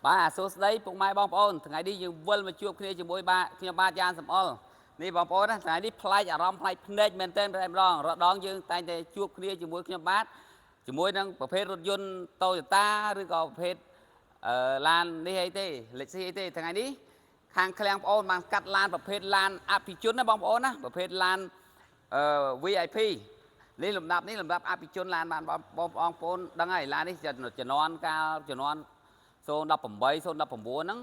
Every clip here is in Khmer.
បាទសួស្តីពុកម៉ែបងប្អូនថ្ងៃនេះយើងវិលមកជួបគ្នាជាមួយខ្ញុំបាទយ៉ានសំអល់នេះបងប្អូនណាថ្ងៃនេះប្លែកអារម្មណ៍ប្លែកភ្នែកមែនទែនតែម្ដងរដងយើងតែងតែជួបគ្នាជាមួយខ្ញុំបាទជាមួយនឹងប្រភេទរថយន្ត Toyota ឬក៏ប្រភេទឡាននេះអីទេលេខស៊ីអីទេថ្ងៃនេះខាងឃ្លាំងបងប្អូនបានកាត់ឡានប្រភេទឡានអភិជនណាបងប្អូនណាប្រភេទឡានVIP នេះលំដាប់អភិជនឡានបានបងប្អូនដឹងហើយឡាននេះជំនាន់កាលជំនាន់018 019ហ្នឹង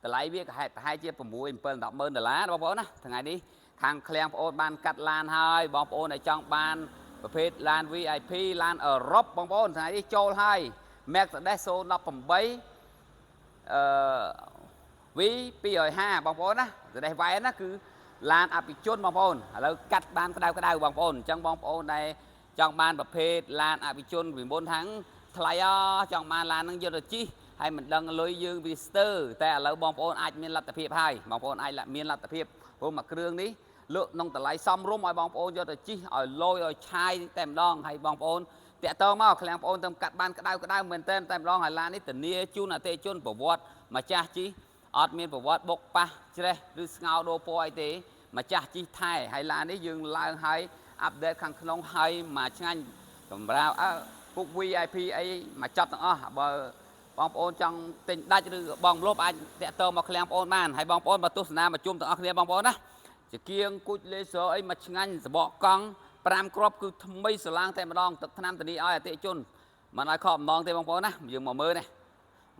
តម្លៃវាប្រហែលជា6 7 10ម៉ឺនដុល្លារបងប្អូនណាថ្ងៃនេះខាងឃ្លាំងបងប្អូនបានកាត់ឡានហើយបងប្អូនដែលចង់បានប្រភេទឡាន VIP ឡានអឺរ៉ុបបងប្អូនថ្ងៃនេះចូលហើយ Mercedes 018V 250បងប្អូនណា Mercedes van ណាគឺឡានអភិជនបងប្អូនឥឡូវកាត់បានក្តៅបងប្អូនអញ្ចឹងបងប្អូនដែលចង់បានប្រភេទឡានអភិជនពីមុនថាងថ្លៃចង់បានឡានហ្នឹងយកទៅជិះហើយមិនដឹងលុយយើងវាស្ទើរតែឥឡូវបងប្អូនអាចមានលទ្ធភាពហើយបងប្អូនអាចមានលទ្ធភាពព្រោះមួយគ្រឿងនេះលក់ក្នុងតម្លៃសមរម្យឲ្យបងប្អូនយកទៅជិះឲ្យលយឲ្យឆាយតែម្ដងហើយបងប្អូនតាក់តងមកឃ្លាំងបងប្អូនទៅកាត់បានក្តៅមែនតែម្ដងហើយឡាននេះធានាជូនអតិថិជនប្រវត្តិម្ចាស់ជិះអត់មានប្រវត្តិបុកប៉ះច្រេះឬស្ងោដូរពណ៌អីទេម្ចាស់ជិះថែហើយឡាននេះយើងឡើងហើយអាប់ដេតខាងក្នុងហើយមកឆ្ងាញ់សម្រាប់ពុក VIP អីមកចាប់ទាំងអស់បើបងប្អូនចង់ទិញដាច់ឬបងលប់អាចតាក់ទងមកឃ្លាំងបងប្អូនបានហើយបងប្អូនមកទស្សនាមកជុំទាំងអស់គ្នាបងប្អូនណាជាគៀងគូចលេសអីមកឆ្ងាញ់សបកកង់5គ្រាប់គឺថ្មីស្រឡាងតែម្ដងទឹកថ្នាំធានាឲ្យអតិថិជនមិនឲ្យខកម្ដងទេបងប្អូនណាយើងមកមើលនេះ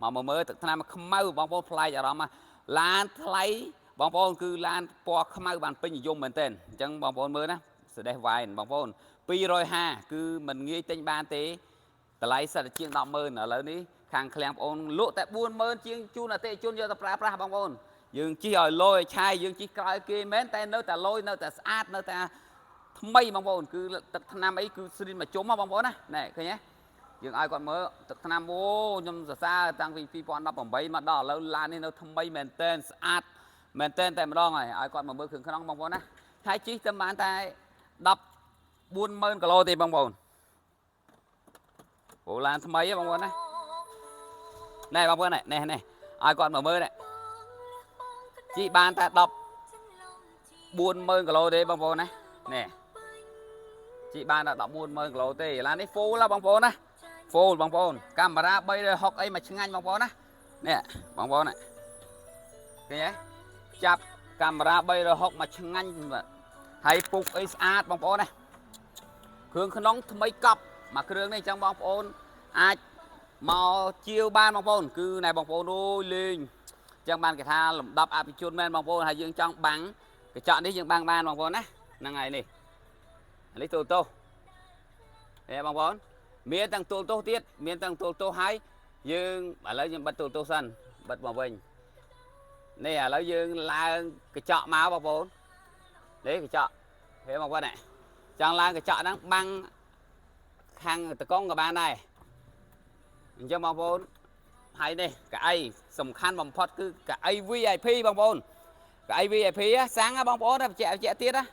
មកមើលទឹកថ្នាំខ្មៅបងប្អូនប្លែកអារម្មណ៍ឡានថ្លៃបងប្អូនគឺឡានពណ៌ខ្មៅបានពេញនិយមមែនទែនអញ្ចឹងបងប្អូនមើលណា Mercedes van បងប្អូន250គឺមិនងាយទិញបានទេតម្លៃសិតជាង10ម៉ឺនឥឡូវនេះខាងឃ្លាំងបងប្អូនលក់តែ40000ជាងជូនអតិថិជនយកទៅប្រើប្រាស់បងប្អូនយើងជិះឲ្យលយឲ្យឆាយយើងជិះក្រោយគេមែនតែនៅតែលយនៅតែស្អាតនៅតែថ្មីបងប្អូនគឺទឹកថ្នាំអីគឺស្រីមកជុំហ៎បងប្អូនណាណែឃើញទេយើងឲ្យគាត់មើលទឹកថ្នាំអូខ្ញុំសរសើរតាំងពី2018មកដល់ឥឡូវឡាននេះនៅថ្មីមែនតែស្អាតមែនតែម្ដងហើយឲ្យគាត់មកមើលគ្រឿងក្នុងបងប្អូនណាថៃជិះតែបានតែ140,000 គីឡូទេបងប្អូនអូឡានថ្មីហ៎បងប្អូនណាណែបងប្អូនណែឲ្យគាត់មកមើលណែជិះបានតែ140,000 គីឡូទេបងប្អូនណាណែជិះបានតែ140,000 គីឡូទេឡាននេះ full ណាបងប្អូនណា full បងប្អូនកាមេរ៉ា360អីមកឆ្ងាញ់បងប្អូនណានេះបងប្អូនណាឃើញទេចាប់កាមេរ៉ា360មកឆ្ងាញ់ហើយពុកអីស្អាតបងប្អូនណាគ្រឿងក្នុងថ្មីកប់មកគ្រឿងនេះអញ្ចឹងបងប្អូនអាចមកជាវបានបងប្អូនគឺណែបងប្អូនអូយលេងអញ្ចឹងបានគេថាលំដាប់អភិជនមែនបងប្អូនហើយយើងចង់បាំងកញ្ចក់នេះយើងបាំងបានបងប្អូនណាហ្នឹងហើយនេះទូលទោសហេបងប្អូនមានទាំងទូលទោសទៀតមានទាំងទូលទោសហើយយើងឥឡូវយើងបិទទូលទោសសិនបិទមកវិញនេះឥឡូវយើងឡើងកញ្ចក់មកបងប្អូននេះកញ្ចក់ហេបងប្អូននេះចង់ឡើងកញ្ចក់ហ្នឹងបាំងខាងតកង់ក៏បានដែរអញ្ចឹងបងប្អូនហើយនេះកៅអីសំខាន់បំផុតគឺកៅអី VIP បងប្អូនកៅអី VIP សាំងបងប្អូនបញ្ជាក់ទៀតណា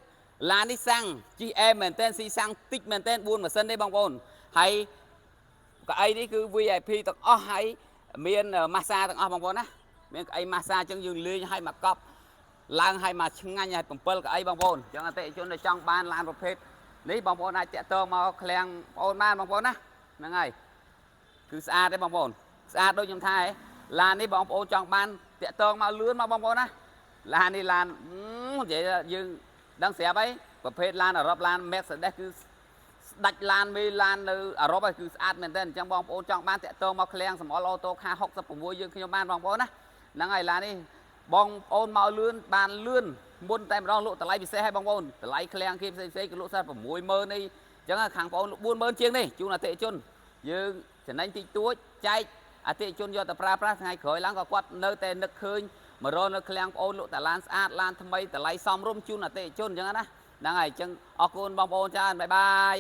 ឡាននេះសាំង GM មែនតើស៊ីសាំងតិចមែនតើ4ម៉ាស៊ីនទេបងប្អូនហើយកៅអីនេះគឺ VIP ទាំងអស់ហើយមានម៉ាស្សាទាំងអស់បងប្អូនណាមានកៅអីម៉ាស្សាអញ្ចឹងយើងលេងឲ្យមកកប់ឡើងឲ្យមកឆ្ងាញ់ឲ្យ7កៅអីបងប្អូនអញ្ចឹងអតិថិជនដែលចង់បានឡានប្រភេទនេះបងប្អូនអាចតាក់ទងមកឃ្លាំងបងប្អូនបានបងប្អូនណាហ្នឹងហើយគឺស្អាតទេបងប្អូនស្អាតដូចខ្ញុំថាឯងឡាននេះបងប្អូនចង់បានតាក់ទងមកលឿនមកបងប្អូនណាឡាននេះឡាននិយាយយើងដឹងស្រាប់អីប្រភេទឡានអឺរ៉ុបឡាន Mercedes គឺស្ដាច់ឡានមេឡាននៅអឺរ៉ុបគឺស្អាតមែនទែនអញ្ចឹងបងប្អូនចង់បានតាក់ទងមកឃ្លាំងសម្អល់អូតូខា66យើងខ្ញុំបានបងប្អូនណាហ្នឹងហើយឡាននេះបងប្អូនមកលឿនបានលឿនមុនតែម្ដងលក់តម្លៃពិសេសឲ្យបងប្អូនតម្លៃឃ្លាំងគេផ្សេងគឺលក់សល់60000អីអញ្ចឹងខាងបងប្អូនលក់40000ជាងនេះជូនអតិថិជនយើងចំណេញតិចតួចចែកអតិថិជនយកទៅប្រើប្រាស់ថ្ងៃក្រោយឡើងក៏គាត់នៅតែនឹកឃើញមករកនៅឃ្លាំងបងប្អូនលក់តែឡានស្អាតឡានថ្មីតម្លៃសមរម្យជូនអតិថិជនអញ្ចឹងណាហ្នឹងហើយអញ្ចឹងអរគុណបងប្អូនច្រើនបាយបាយ